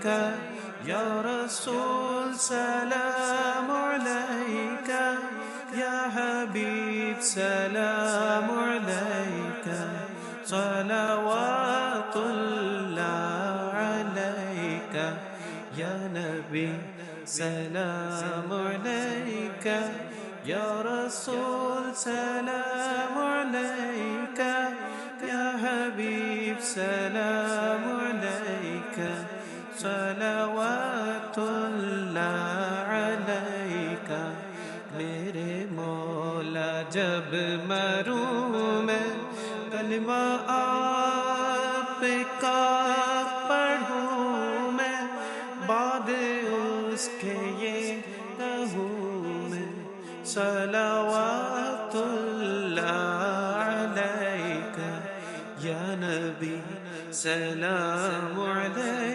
عليك يا رسول سلام عليك يا حبيب سلام عليك صلوات الله عليك يا نبي سلام عليك يا رسول سلام عليك يا حبيب سلام عليك صلوات الله عليك میرے مولا جب مروں میں کلمہ آپ کا پڑھوں میں بعد اس کے یہ کہوں میں صلوات اللہ علیک یا نبی سلام علیک